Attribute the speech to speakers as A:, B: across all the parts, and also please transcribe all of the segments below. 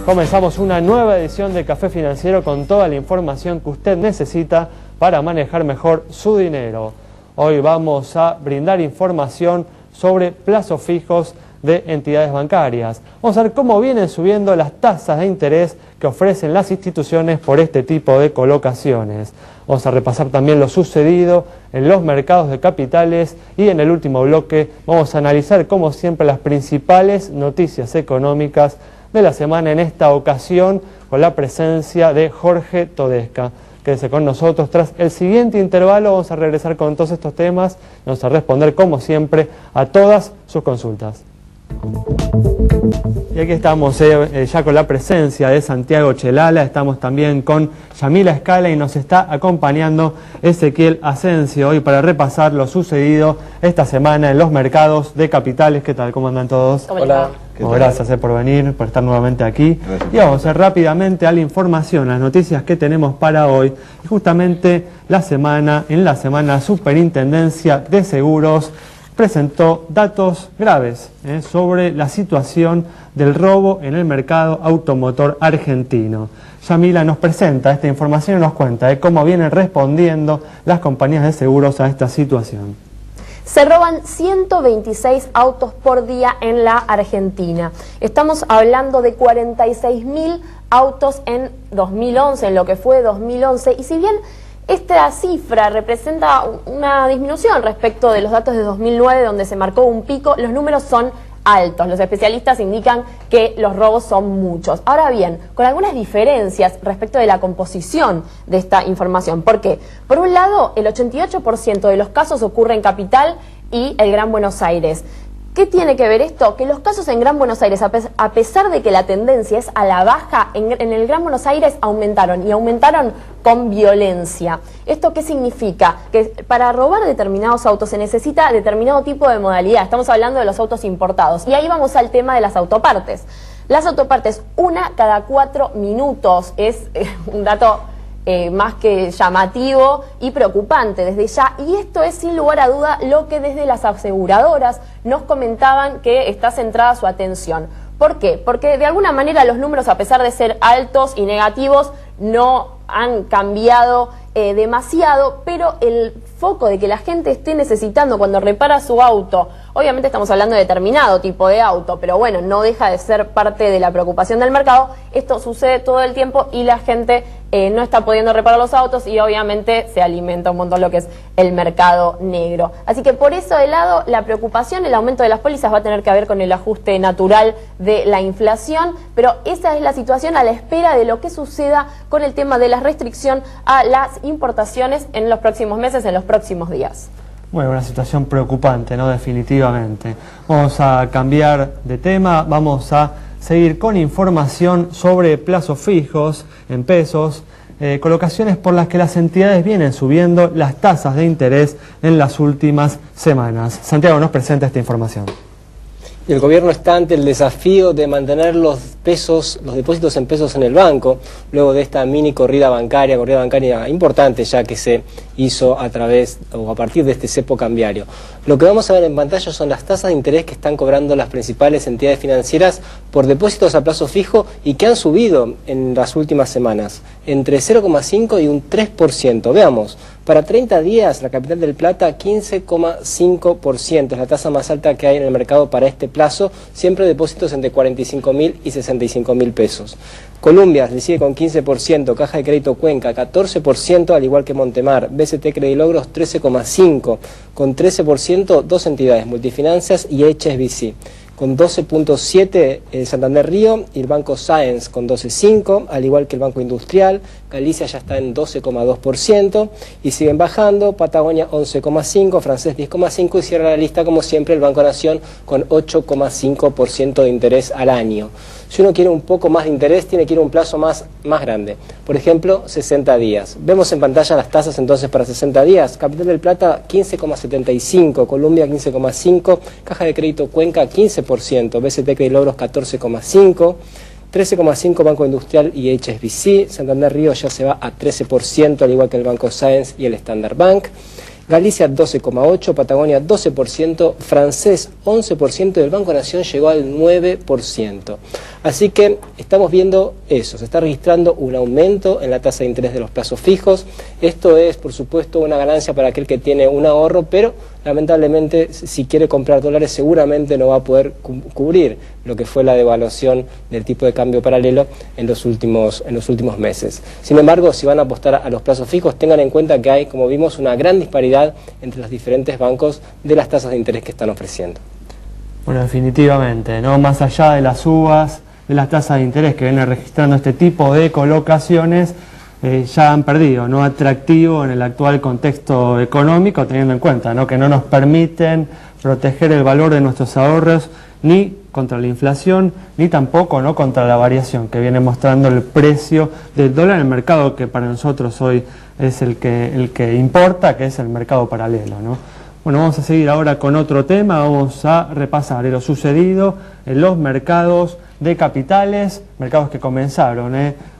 A: Comenzamos una nueva edición de Café Financiero con toda la información que usted necesita para manejar mejor su dinero. Hoy vamos a brindar información sobre plazos fijos de entidades bancarias. Vamos a ver cómo vienen subiendo las tasas de interés que ofrecen las instituciones por este tipo de colocaciones. Vamos a repasar también lo sucedido en los mercados de capitales y en el último bloque vamos a analizar, como siempre, las principales noticias económicas de la semana, en esta ocasión con la presencia de Jorge Todesca. Quédese con nosotros. Tras el siguiente intervalo vamos a regresar con todos estos temas, vamos a responder como siempre a todas sus consultas. Y aquí estamos ya con la presencia de Santiago Chelala, estamos también con Yamila Escala y nos está acompañando Ezequiel Asensio hoy para repasar lo sucedido esta semana en los mercados de capitales. ¿Qué tal? ¿Cómo andan todos?
B: Hola.
A: Gracias por venir, por estar nuevamente aquí.
B: Gracias.
A: Y vamos a ir rápidamente a la información, las noticias que tenemos para hoy. Y justamente en la semana Superintendencia de Seguros presentó datos graves sobre la situación del robo en el mercado automotor argentino. Yamila nos presenta esta información y nos cuenta de cómo vienen respondiendo las compañías de seguros a esta situación.
C: Se roban 126 autos por día en la Argentina. Estamos hablando de 46.000 autos en 2011, en lo que fue 2011, y si bien esta cifra representa una disminución respecto de los datos de 2009, donde se marcó un pico, los números son altos. Los especialistas indican que los robos son muchos. Ahora bien, con algunas diferencias respecto de la composición de esta información. ¿Por qué? Por un lado, el 88% de los casos ocurre en Capital y el Gran Buenos Aires. ¿Qué tiene que ver esto? Que los casos en Gran Buenos Aires, a pesar de que la tendencia es a la baja, en el Gran Buenos Aires aumentaron, y aumentaron con violencia. ¿Esto qué significa? Que para robar determinados autos se necesita determinado tipo de modalidad. Estamos hablando de los autos importados. Y ahí vamos al tema de las autopartes. Las autopartes, una cada 4 minutos, es un dato más que llamativo y preocupante desde ya, y esto es sin lugar a duda lo que desde las aseguradoras nos comentaban que está centrada su atención. ¿Por qué? Porque de alguna manera los números, a pesar de ser altos y negativos, no han cambiado demasiado, pero el foco de que la gente esté necesitando cuando repara su auto, obviamente estamos hablando de determinado tipo de auto, pero bueno, no deja de ser parte de la preocupación del mercado. Esto sucede todo el tiempo y la gente no está pudiendo reparar los autos y obviamente se alimenta un montón lo que es el mercado negro. Así que por eso de lado, la preocupación, el aumento de las pólizas va a tener que ver con el ajuste natural de la inflación, pero esa es la situación a la espera de lo que suceda con el tema de la restricción a las importaciones en los próximos meses, en los próximos días.
A: Bueno, una situación preocupante, ¿no? Definitivamente. Vamos a cambiar de tema, vamos a seguir con información sobre plazos fijos en pesos, colocaciones por las que las entidades vienen subiendo las tasas de interés en las últimas semanas. Santiago nos presenta esta información.
B: El gobierno está ante el desafío de mantener los depósitos en pesos en el banco, luego de esta mini corrida bancaria importante ya que se hizo a partir de este cepo cambiario. Lo que vamos a ver en pantalla son las tasas de interés que están cobrando las principales entidades financieras por depósitos a plazo fijo y que han subido en las últimas semanas, entre 0,5 y un 3%. Veamos, para 30 días la Capital del Plata 15,5%, es la tasa más alta que hay en el mercado para este plazo, siempre depósitos entre 45.000 y 65.000 pesos. Columbia le sigue con 15%, Caja de Crédito Cuenca 14%, al igual que Montemar, BCT Credilogros 13,5%, con 13% dos entidades, Multifinanzas y HSBC. Con 12,7% el Santander Río y el Banco Sáenz con 12,5%, al igual que el Banco Industrial. Galicia ya está en 12,2% y siguen bajando, Patagonia 11,5%, Francés 10,5% y cierra la lista como siempre el Banco Nación con 8,5% de interés al año. Si uno quiere un poco más de interés, tiene que ir a un plazo más grande. Por ejemplo, 60 días. Vemos en pantalla las tasas entonces para 60 días. Capital del Plata 15,75%, Columbia 15,5%, Caja de Crédito Cuenca 15%, BCT Credilogros 14,5%, 13,5% Banco Industrial y HSBC. Santander Río ya se va a 13%, al igual que el Banco Sáenz y el Standard Bank. Galicia 12,8%, Patagonia 12%, Francés 11% y el Banco Nación llegó al 9%. Así que estamos viendo eso, se está registrando un aumento en la tasa de interés de los plazos fijos. Esto es, por supuesto, una ganancia para aquel que tiene un ahorro, pero lamentablemente si quiere comprar dólares seguramente no va a poder cubrir lo que fue la devaluación del tipo de cambio paralelo en los últimos meses. Sin embargo, si van a apostar a los plazos fijos, tengan en cuenta que hay, como vimos, una gran disparidad entre los diferentes bancos de las tasas de interés que están ofreciendo.
A: Bueno, definitivamente, ¿no? Más allá de las subas de las tasas de interés que vienen registrando este tipo de colocaciones, ya han perdido, ¿no?, atractivo en el actual contexto económico, teniendo en cuenta, ¿no?, que no nos permiten proteger el valor de nuestros ahorros ni contra la inflación, ni tampoco, ¿no?, contra la variación que viene mostrando el precio del dólar en el mercado que para nosotros hoy es el que importa, que es el mercado paralelo, ¿no? Bueno, vamos a seguir ahora con otro tema, vamos a repasar lo sucedido en los mercados de capitales, mercados que comenzaron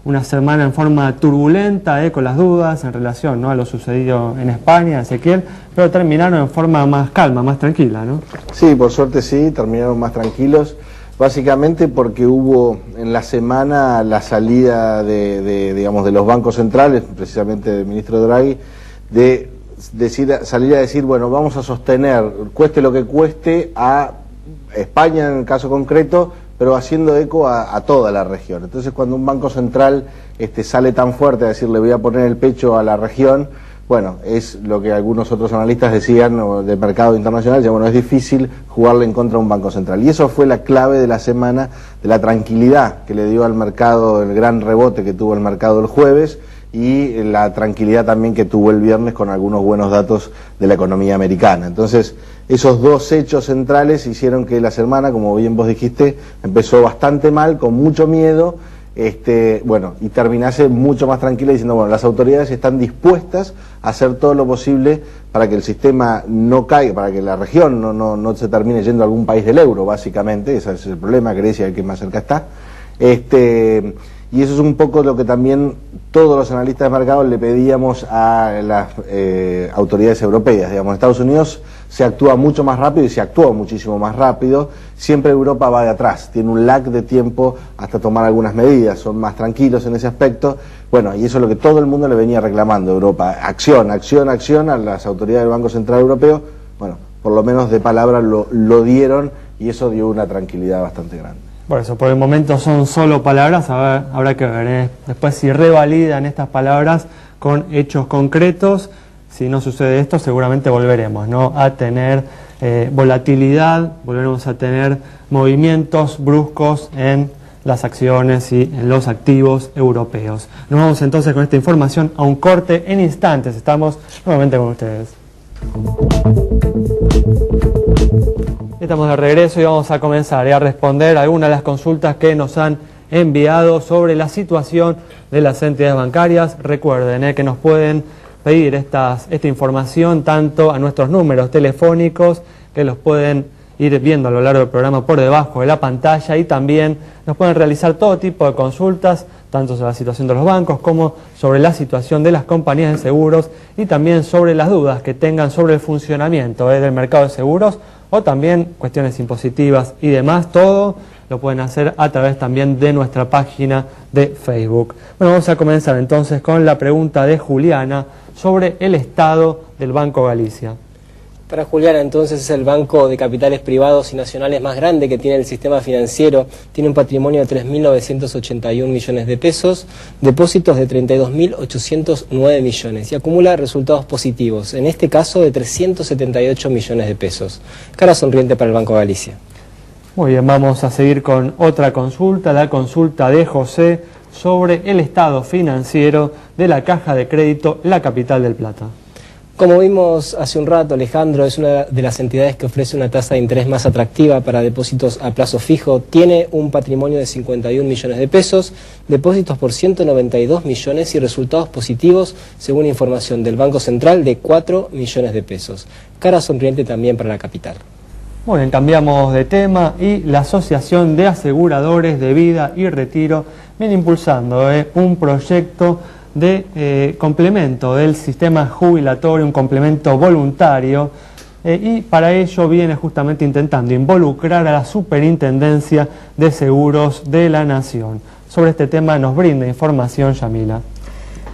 A: una semana en forma turbulenta, con las dudas en relación, ¿no?, a lo sucedido en España, Ezequiel, pero terminaron en forma más calma, más tranquila, ¿no?
D: Sí, por suerte sí, terminaron más tranquilos, básicamente porque hubo en la semana la salida digamos, de los bancos centrales, precisamente del ministro Draghi, de salir a decir, bueno, vamos a sostener, cueste lo que cueste, a España en el caso concreto, pero haciendo eco a toda la región. Entonces, cuando un banco central sale tan fuerte a decir, le voy a poner el pecho a la región, bueno, es lo que algunos otros analistas decían del mercado internacional, bueno, es difícil jugarle en contra a un banco central. Y eso fue la clave de la semana, de la tranquilidad que le dio al mercado, el gran rebote que tuvo el mercado el jueves, y la tranquilidad también que tuvo el viernes con algunos buenos datos de la economía americana. Entonces, esos dos hechos centrales hicieron que la semana, como bien vos dijiste, empezó bastante mal, con mucho miedo, bueno, y terminase mucho más tranquila diciendo, bueno, las autoridades están dispuestas a hacer todo lo posible para que el sistema no caiga, para que la región no se termine yendo a algún país del euro, básicamente, ese es el problema, Grecia, el que más cerca está. Y eso es un poco lo que también todos los analistas de mercado le pedíamos a las autoridades europeas. Digamos, en Estados Unidos se actúa mucho más rápido y se actuó muchísimo más rápido. Siempre Europa va de atrás, tiene un lag de tiempo hasta tomar algunas medidas, son más tranquilos en ese aspecto. Bueno, y eso es lo que todo el mundo le venía reclamando a Europa. Acción, acción, acción a las autoridades del Banco Central Europeo. Bueno, por lo menos de palabra lo dieron y eso dio una tranquilidad bastante grande.
A: Por eso, por el momento son solo palabras, habrá que ver después si revalidan estas palabras con hechos concretos. Si no sucede esto, seguramente volveremos, ¿no?, a tener volatilidad, volveremos a tener movimientos bruscos en las acciones y en los activos europeos. Nos vamos entonces con esta información a un corte en instantes. Estamos nuevamente con ustedes. Estamos de regreso y vamos a comenzar a responder algunas de las consultas que nos han enviado sobre la situación de las entidades bancarias. Recuerden que nos pueden pedir esta información tanto a nuestros números telefónicos, que los pueden ir viendo a lo largo del programa por debajo de la pantalla, y también nos pueden realizar todo tipo de consultas, tanto sobre la situación de los bancos como sobre la situación de las compañías de seguros, y también sobre las dudas que tengan sobre el funcionamiento del mercado de seguros, o también cuestiones impositivas y demás. Todo lo pueden hacer a través también de nuestra página de Facebook. Bueno, vamos a comenzar entonces con la pregunta de Juliana sobre el estado del Banco Galicia.
B: Para Juliana, entonces, es el banco de capitales privados y nacionales más grande que tiene el sistema financiero. Tiene un patrimonio de 3.981 millones de pesos, depósitos de 32.809 millones y acumula resultados positivos, en este caso de 378 millones de pesos. Cara sonriente para el Banco Galicia.
A: Muy bien, vamos a seguir con otra consulta, la consulta de José sobre el estado financiero de la Caja de Crédito La Capital del Plata.
B: Como vimos hace un rato, Alejandro es una de las entidades que ofrece una tasa de interés más atractiva para depósitos a plazo fijo. Tiene un patrimonio de 51 millones de pesos, depósitos por 192 millones y resultados positivos, según información del Banco Central, de 4 millones de pesos. Cara sonriente también para la capital.
A: Muy bien, cambiamos de tema y la Asociación de Aseguradores de Vida y Retiro viene impulsando un proyecto de complemento del sistema jubilatorio, un complemento voluntario, y para ello viene justamente intentando involucrar a la Superintendencia de Seguros de la Nación. Sobre este tema nos brinda información Yamila.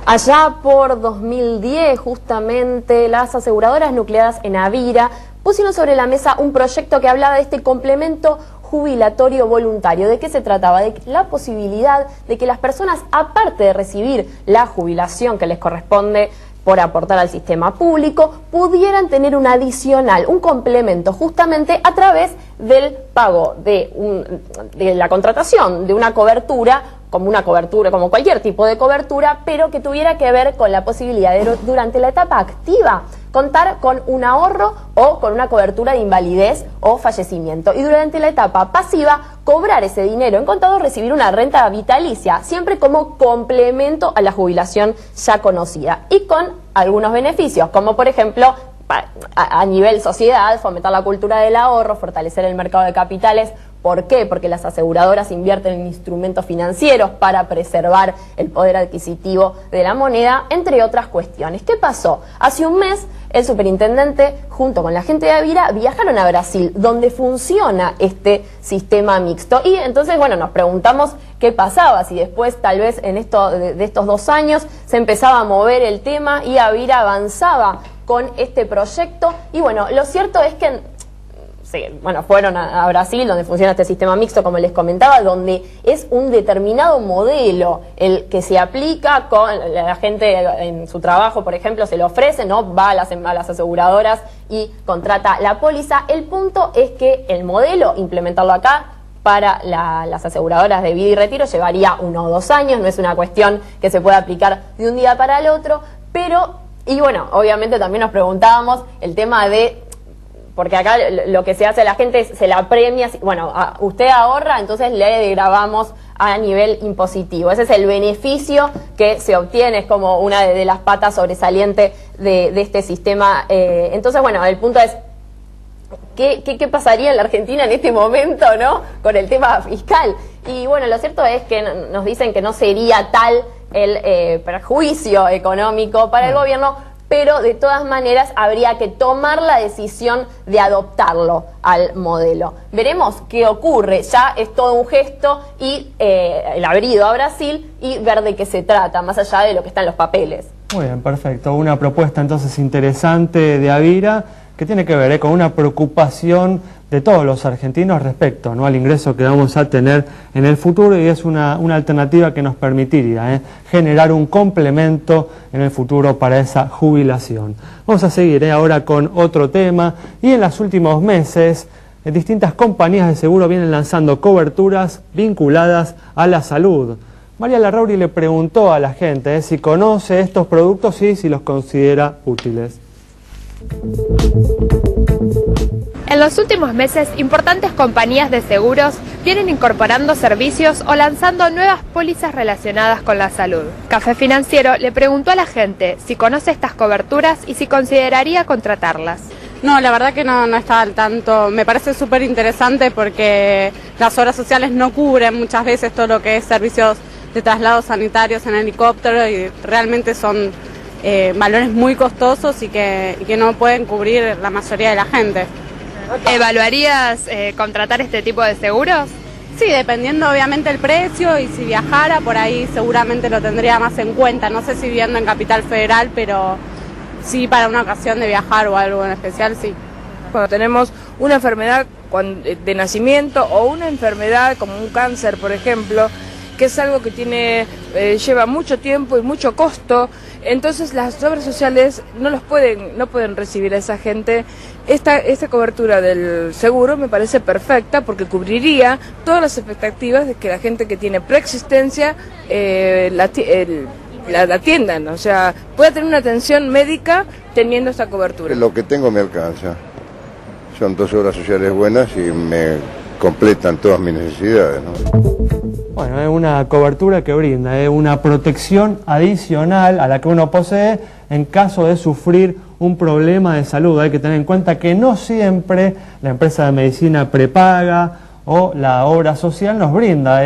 C: Allá por 2010, justamente, las aseguradoras nucleadas en Avira pusieron sobre la mesa un proyecto que hablaba de este complemento jubilatorio voluntario. ¿De qué se trataba? De la posibilidad de que las personas, aparte de recibir la jubilación que les corresponde por aportar al sistema público, pudieran tener un adicional, un complemento, justamente a través del pago de la contratación de una cobertura, como cualquier tipo de cobertura, pero que tuviera que ver con la posibilidad de, durante la etapa activa, contar con un ahorro o con una cobertura de invalidez o fallecimiento. Y durante la etapa pasiva, cobrar ese dinero en contado, recibir una renta vitalicia, siempre como complemento a la jubilación ya conocida. Y con algunos beneficios, como por ejemplo, a nivel sociedad, fomentar la cultura del ahorro, fortalecer el mercado de capitales. ¿Por qué? Porque las aseguradoras invierten en instrumentos financieros para preservar el poder adquisitivo de la moneda, entre otras cuestiones. ¿Qué pasó? Hace un mes, el superintendente, junto con la gente de Avira, viajaron a Brasil, donde funciona este sistema mixto. Y entonces, bueno, nos preguntamos qué pasaba, si después, tal vez, en de estos 2 años, se empezaba a mover el tema y Avira avanzaba con este proyecto. Y bueno, lo cierto es que sí, bueno, fueron a Brasil, donde funciona este sistema mixto, como les comentaba, donde es un determinado modelo el que se aplica con la gente en su trabajo, por ejemplo, se le ofrece, ¿no? Va a las aseguradoras y contrata la póliza. El punto es que el modelo, implementarlo acá, para las aseguradoras de vida y retiro llevaría 1 o 2 años, no es una cuestión que se pueda aplicar de un día para el otro, pero, y bueno, obviamente también nos preguntábamos el tema de, porque acá lo que se hace a la gente es, se la premia, bueno, usted ahorra, entonces le grabamos a nivel impositivo. Ese es el beneficio que se obtiene, es como una de las patas sobresalientes de este sistema. Entonces, bueno, el punto es, ¿qué pasaría en la Argentina en este momento, ¿no?, con el tema fiscal? Y bueno, lo cierto es que nos dicen que no sería tal el perjuicio económico para el gobierno, pero de todas maneras habría que tomar la decisión de adoptarlo al modelo. Veremos qué ocurre, ya es todo un gesto y el haber ido a Brasil y ver de qué se trata, más allá de lo que está en los papeles.
A: Muy bien, perfecto. Una propuesta entonces interesante de Avira que tiene que ver con una preocupación de todos los argentinos respecto, ¿no?, al ingreso que vamos a tener en el futuro, y es una alternativa que nos permitiría generar un complemento en el futuro para esa jubilación. Vamos a seguir ahora con otro tema, y en los últimos meses distintas compañías de seguro vienen lanzando coberturas vinculadas a la salud. María Larrauri le preguntó a la gente si conoce estos productos y si los considera útiles.
E: En los últimos meses, importantes compañías de seguros vienen incorporando servicios o lanzando nuevas pólizas relacionadas con la salud. Café Financiero le preguntó a la gente si conoce estas coberturas y si consideraría contratarlas.
F: No, la verdad que no estaba al tanto. Me parece súper interesante porque las obras sociales no cubren muchas veces todo lo que es servicios de traslados sanitarios en helicóptero, y realmente son valores muy costosos y que no pueden cubrir la mayoría de la gente.
E: ¿Evaluarías contratar este tipo de seguros?
F: Sí, dependiendo obviamente el precio, y si viajara por ahí seguramente lo tendría más en cuenta. No sé si viviendo en Capital Federal, pero sí para una ocasión de viajar o algo en especial, sí.
G: Cuando tenemos una enfermedad de nacimiento o una enfermedad como un cáncer, por ejemplo, que es algo que lleva mucho tiempo y mucho costo, entonces las obras sociales no pueden recibir a esa gente. Esta cobertura del seguro me parece perfecta porque cubriría todas las expectativas de que la gente que tiene preexistencia la atiendan, o sea, pueda tener una atención médica teniendo esta cobertura.
H: Lo que tengo me alcanza. Son 2 obras sociales buenas y me completan todas mis necesidades, ¿no?
A: Bueno, es una cobertura que brinda una protección adicional a la que uno posee en caso de sufrir un problema de salud. Hay que tener en cuenta que no siempre la empresa de medicina prepaga o la obra social nos brinda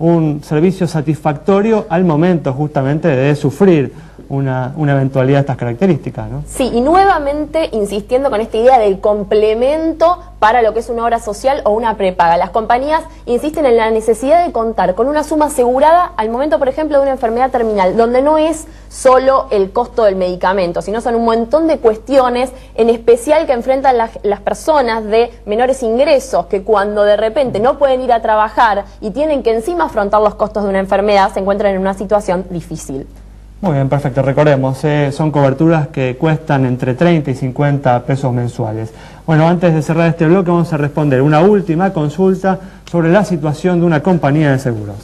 A: un servicio satisfactorio al momento justamente de sufrir una eventualidad de estas características, ¿no?
C: Sí, y nuevamente insistiendo con esta idea del complemento para lo que es una obra social o una prepaga. Las compañías insisten en la necesidad de contar con una suma asegurada al momento, por ejemplo, de una enfermedad terminal, donde no es solo el costo del medicamento, sino son un montón de cuestiones, en especial que enfrentan las personas de menores ingresos, que cuando de repente no pueden ir a trabajar y tienen que encima afrontar los costos de una enfermedad, se encuentran en una situación difícil.
A: Muy bien, perfecto. Recordemos, son coberturas que cuestan entre 30 y 50 pesos mensuales. Bueno, antes de cerrar este bloque vamos a responder una última consulta sobre la situación de una compañía de seguros.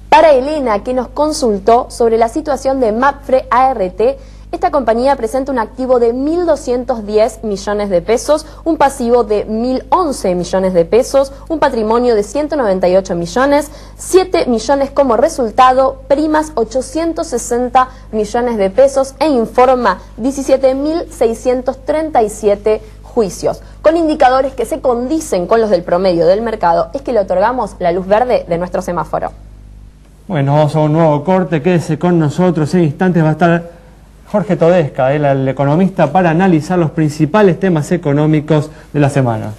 C: Para Elena, que nos consultó sobre la situación de Mapfre ART, esta compañía presenta un activo de 1.210 millones de pesos, un pasivo de 1.011 millones de pesos, un patrimonio de 198 millones, 7 millones como resultado, primas 860 millones de pesos e informa 17.637 juicios, con indicadores que se condicen con los del promedio del mercado. Es que le otorgamos la luz verde de nuestro semáforo.
A: Bueno, vamos a un nuevo corte, quédese con nosotros, en instantes va a estar Jorge Todesca, el economista, para analizar los principales temas económicos de la semana.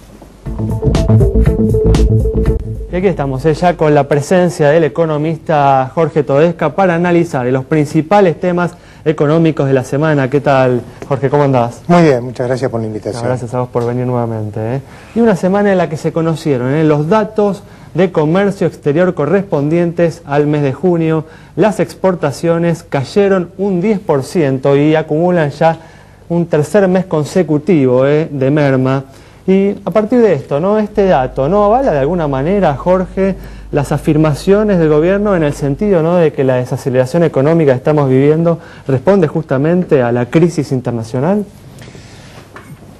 A: Y aquí estamos ya con la presencia del economista Jorge Todesca para analizar los principales temas económicos de la semana. ¿Qué tal, Jorge? ¿Cómo andás?
I: Muy bien, muchas gracias por la invitación.
A: No, gracias a vos por venir nuevamente. Y una semana en la que se conocieron los datos de comercio exterior correspondientes al mes de junio. Las exportaciones cayeron un 10% y acumulan ya un tercer mes consecutivo de merma. Y a partir de esto, ¿no? Este dato, ¿no avala de alguna manera, Jorge, las afirmaciones del gobierno en el sentido, ¿no?, de que la desaceleración económica que estamos viviendo responde justamente a la crisis internacional?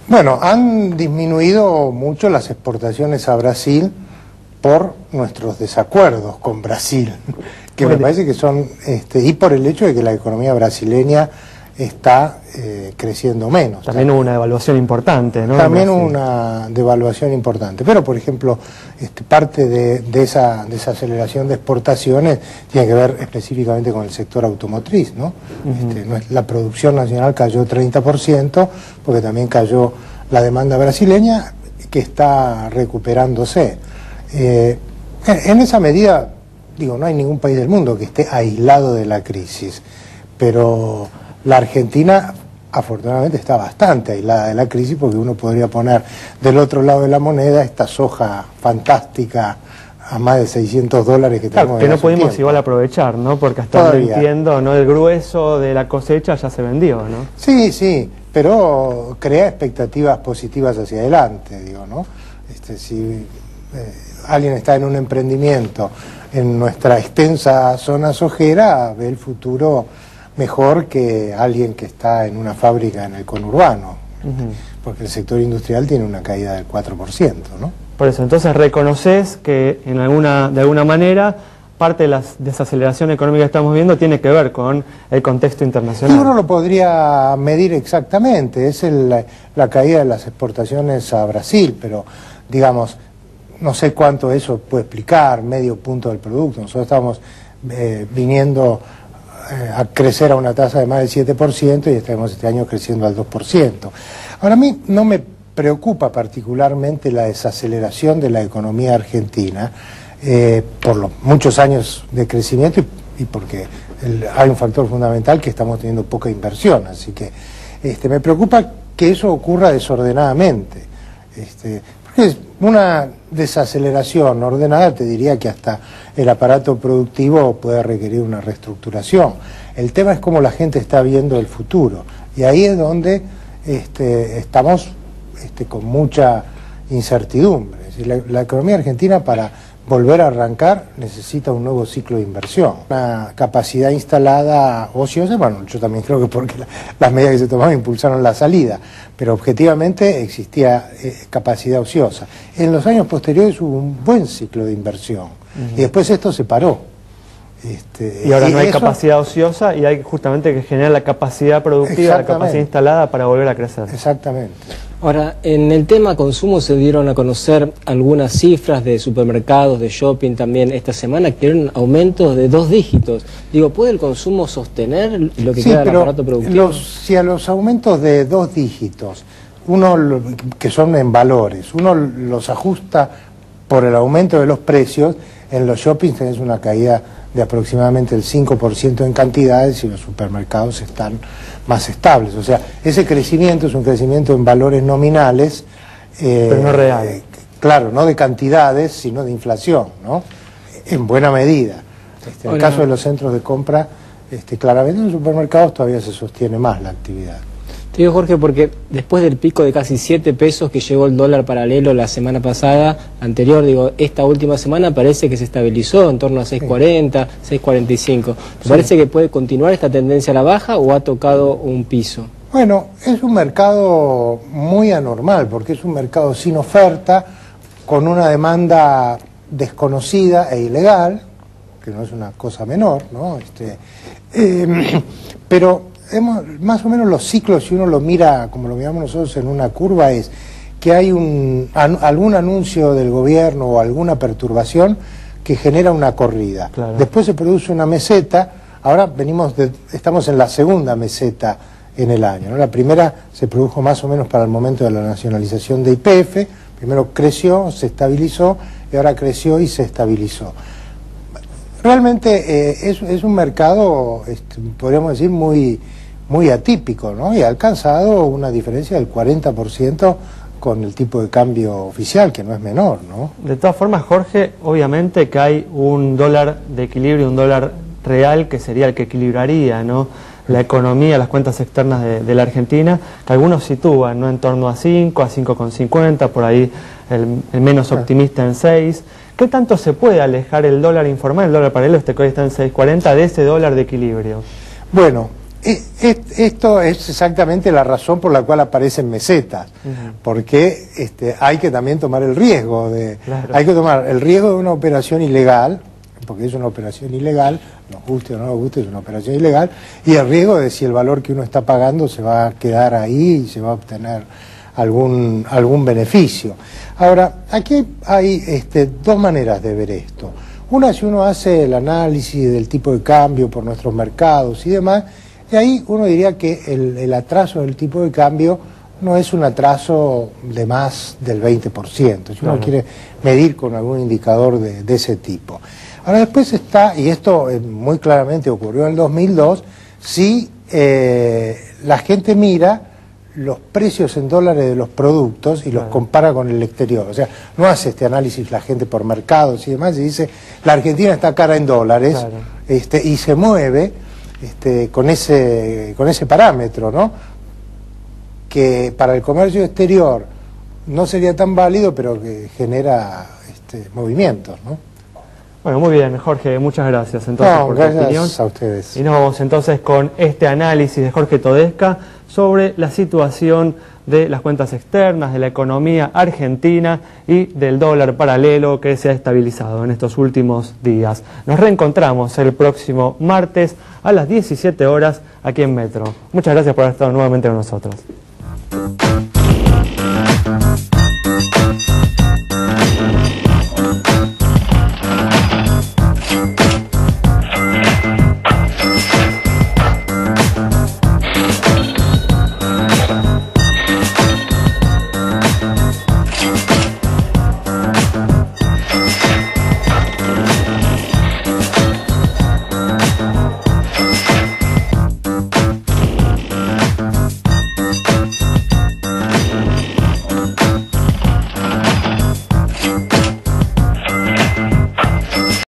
I: Bueno, han disminuido mucho las exportaciones a Brasil por nuestros desacuerdos con Brasil, que me parece que son, y por el hecho de que la economía brasileña está creciendo menos.
A: También hubo una devaluación importante, ¿no?
I: También hubo una devaluación importante, pero por ejemplo, parte de esa aceleración de exportaciones tiene que ver específicamente con el sector automotriz, ¿no? La producción nacional cayó 30%, porque también cayó la demanda brasileña, que está recuperándose. En esa medida, digo, no hay ningún país del mundo que esté aislado de la crisis, pero la Argentina afortunadamente está bastante aislada de la crisis, porque uno podría poner del otro lado de la moneda esta soja fantástica a más de $600 que tenemos.
A: Que no pudimos igual aprovechar, ¿no? Porque hasta donde entiendo, ¿no?, el grueso de la cosecha ya se vendió, ¿no?
I: Sí, sí, pero crea expectativas positivas hacia adelante, digo, ¿no? Si alguien está en un emprendimiento en nuestra extensa zona sojera, ve el futuro mejor que alguien que está en una fábrica en el conurbano, porque el sector industrial tiene una caída del 4%, ¿no?
A: Por eso, entonces reconoces que de alguna manera parte de la desaceleración económica que estamos viendo tiene que ver con el contexto internacional.
I: Uno lo podría medir exactamente, es la caída de las exportaciones a Brasil, pero digamos, no sé cuánto eso puede explicar, medio punto del producto. Nosotros estamos viniendo a crecer a una tasa de más del 7% y estamos este año creciendo al 2%. Ahora, a mí no me preocupa particularmente la desaceleración de la economía argentina por los muchos años de crecimiento y porque hay un factor fundamental, que estamos teniendo poca inversión, así que me preocupa que eso ocurra desordenadamente. Porque una desaceleración ordenada, te diría que hasta el aparato productivo puede requerir una reestructuración. El tema es cómo la gente está viendo el futuro, y ahí es donde estamos con mucha incertidumbre. Es decir, la economía argentina, para volver a arrancar, necesita un nuevo ciclo de inversión. Una capacidad instalada ociosa, bueno, yo también creo que porque las medidas que se tomaron impulsaron la salida, pero objetivamente existía capacidad ociosa. En los años posteriores hubo un buen ciclo de inversión, y después esto se paró.
A: Y ahora no hay capacidad ociosa, y hay justamente que generar la capacidad productiva, la capacidad instalada para volver a crecer.
I: Exactamente.
B: Ahora, en el tema consumo se dieron a conocer algunas cifras de supermercados, de shopping también esta semana, que eran aumentos de 2 dígitos. Digo, ¿puede el consumo sostener lo que queda del aparato productivo?
I: Si a los aumentos de 2 dígitos, que son en valores, uno los ajusta por el aumento de los precios, en los shoppings tenés una caída de aproximadamente el 5% en cantidades y los supermercados están más estables. O sea, ese crecimiento es un crecimiento en valores nominales,
A: pero no real.
I: Claro, no de cantidades, sino de inflación, ¿no? En buena medida. En el caso de los centros de compra, claramente en los supermercados todavía se sostiene más la actividad.
B: Te digo, Jorge, porque después del pico de casi 7 pesos que llegó el dólar paralelo la semana pasada, anterior, digo, esta última semana parece que se estabilizó en torno a 6.40, 6.45. ¿Te parece que puede continuar esta tendencia a la baja o ha tocado un piso?
I: Bueno, es un mercado muy anormal, porque es un mercado sin oferta, con una demanda desconocida e ilegal, que no es una cosa menor, ¿no? Pero más o menos los ciclos, si uno lo mira como lo miramos nosotros en una curva, es que hay algún anuncio del gobierno o alguna perturbación que genera una corrida. Claro. Después se produce una meseta, ahora estamos en la segunda meseta en el año, ¿no? La primera se produjo más o menos para el momento de la nacionalización de YPF, primero creció, se estabilizó y ahora creció y se estabilizó. Realmente es un mercado, podríamos decir, muy atípico, ¿no? Y ha alcanzado una diferencia del 40% con el tipo de cambio oficial, que no es menor, ¿no?
A: De todas formas, Jorge, obviamente que hay un dólar de equilibrio, un dólar real, que sería el que equilibraría, ¿no?, la economía, las cuentas externas de la Argentina, que algunos sitúan, ¿no?, en torno a 5, a 5,50, por ahí el menos optimista en 6. ¿Qué tanto se puede alejar el dólar informal, el dólar paralelo, que hoy está en 6.40, de ese dólar de equilibrio?
I: Bueno, esto es exactamente la razón por la cual aparecen mesetas, porque hay que también tomar el riesgo hay que tomar el riesgo de una operación ilegal, porque es una operación ilegal, nos guste o no nos guste, es una operación ilegal, y el riesgo de si el valor que uno está pagando se va a quedar ahí y se va a obtener algún beneficio. Ahora, aquí hay 2 maneras de ver esto. Una, si uno hace el análisis del tipo de cambio por nuestros mercados y demás, y ahí uno diría que el atraso del tipo de cambio no es un atraso de más del 20%, si uno quiere medir con algún indicador de ese tipo. Ahora después está, y esto muy claramente ocurrió en el 2002, si la gente mira los precios en dólares de los productos y los compara con el exterior. O sea, no hace este análisis la gente por mercados y demás, y dice, la Argentina está cara en dólares, y se mueve con ese parámetro, ¿no?, que para el comercio exterior no sería tan válido, pero que genera movimientos, ¿no?
A: Bueno, muy bien, Jorge, muchas gracias entonces por tu opinión.
I: Gracias a ustedes.
A: Y nos vamos entonces con este análisis de Jorge Todesca sobre la situación de las cuentas externas, de la economía argentina y del dólar paralelo que se ha estabilizado en estos últimos días. Nos reencontramos el próximo martes a las 17 horas aquí en Metro. Muchas gracias por haber estado nuevamente con nosotros.